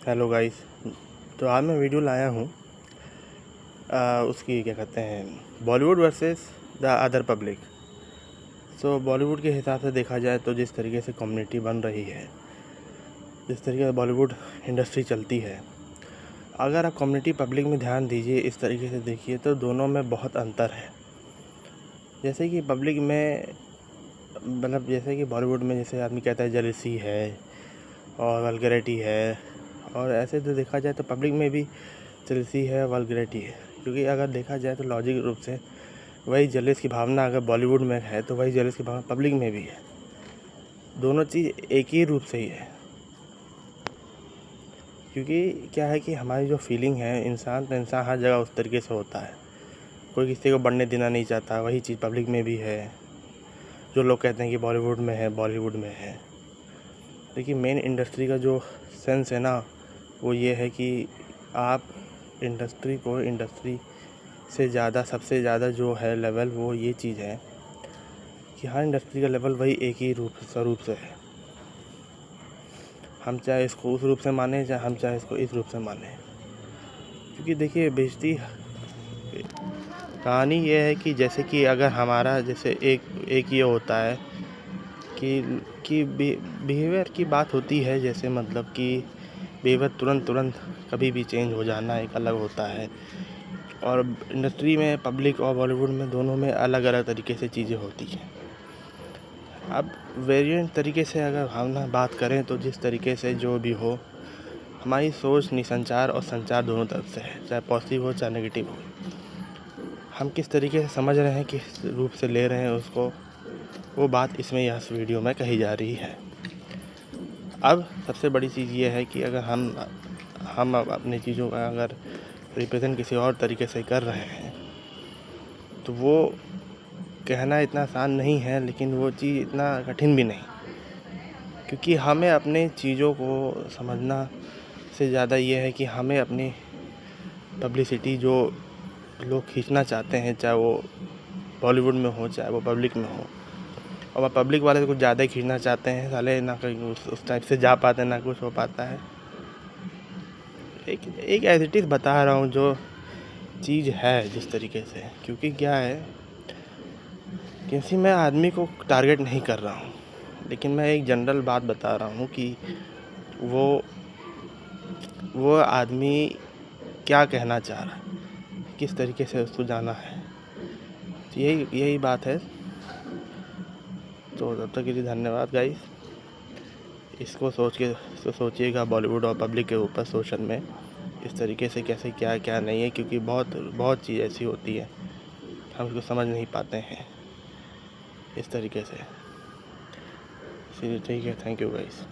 Hello guys. तो आज मैं वीडियो लाया हूँ उसकी क्या कहते हैं, Bollywood versus the other public. So Bollywood के हिसाब से देखा जाए तो जिस तरीके से कम्युनिटी बन रही है, जिस तरीके से बॉलीवुड इंडस्ट्री चलती है, अगर आप कम्युनिटी पब्लिक में ध्यान दीजिए, इस तरीके से देखिए तो दोनों में बहुत अंतर है। जैसे कि पब्लिक में मतलब जैसे कि बॉलीवुड में जैसे आदमी कहता है जेलसी है और वल्गैरिटी है, और ऐसे तो देखा जाए तो पब्लिक में भी जेलसी है, वल्गैरिटी है। क्योंकि अगर देखा जाए तो लॉजिक रूप से वही जेलस की भावना अगर बॉलीवुड में है तो वही जेलस की भावना पब्लिक में भी है। दोनों चीज़ एक ही रूप से ही है। क्योंकि क्या है कि हमारी जो फीलिंग है, इंसान हर जगह उस तरीके से होता है। कोई किसी को बढ़ने देना नहीं चाहता, वही चीज़ पब्लिक में भी है। जो लोग कहते हैं कि बॉलीवुड में है, बॉलीवुड में है, देखिए मेन इंडस्ट्री का जो सेंस है ना, वो ये है कि आप इंडस्ट्री से ज़्यादा, सबसे ज़्यादा जो है लेवल, वो ये चीज़ है कि हर इंडस्ट्री का लेवल वही एक ही स्वरूप से है। हम चाहे इसको उस रूप से माने, चाहे हम चाहे इसको इस रूप से माने। क्योंकि देखिए बेइज्जती कहानी ये है कि जैसे कि अगर हमारा जैसे एक ये होता है कि बिहेवियर की बात होती है। जैसे मतलब कि बिहेवियर तुरंत कभी भी चेंज हो जाना एक अलग होता है। और इंडस्ट्री में पब्लिक और बॉलीवुड में दोनों में अलग अलग तरीके से चीज़ें होती हैं। अब वेरिएंट तरीके से अगर हम ना बात करें तो जिस तरीके से जो भी हो, हमारी सोच निसंचार और संचार दोनों तरफ से है, चाहे पॉजिटिव हो चाहे नेगेटिव हो। हम किस तरीके से समझ रहे हैं, किस रूप से ले रहे हैं उसको, वो बात इसमें इस वीडियो में कही जा रही है। अब सबसे बड़ी चीज़ ये है कि अगर हम अपनी चीज़ों का अगर रिप्रेजेंट किसी और तरीके से कर रहे हैं तो वो कहना इतना आसान नहीं है, लेकिन वो चीज़ इतना कठिन भी नहीं। क्योंकि हमें अपने चीज़ों को समझना से ज़्यादा ये है कि हमें अपनी पब्लिसिटी जो लोग खींचना चाहते हैं, चाहे वो बॉलीवुड में हो चाहे वो पब्लिक में हो, और पब्लिक वाले तो कुछ ज़्यादा ही खींचना चाहते हैं, साले ना कहीं उस टाइप से जा पाते हैं, ना कुछ हो पाता है। एक एज इट इज़ बता रहा हूँ जो चीज़ है जिस तरीके से। क्योंकि क्या है, किसी मैं आदमी को टारगेट नहीं कर रहा हूँ, लेकिन मैं एक जनरल बात बता रहा हूँ कि वो आदमी क्या कहना चाह रहा है, किस तरीके से उसको जाना है। तो यही बात है। तो तब तक के लिए धन्यवाद गाइस। इसको सोचिएगा बॉलीवुड और पब्लिक के ऊपर सोशल में इस तरीके से कैसे क्या क्या नहीं है। क्योंकि बहुत चीज़ ऐसी होती है हम इसको समझ नहीं पाते हैं इस तरीके से। ठीक है, थैंक यू गाइस।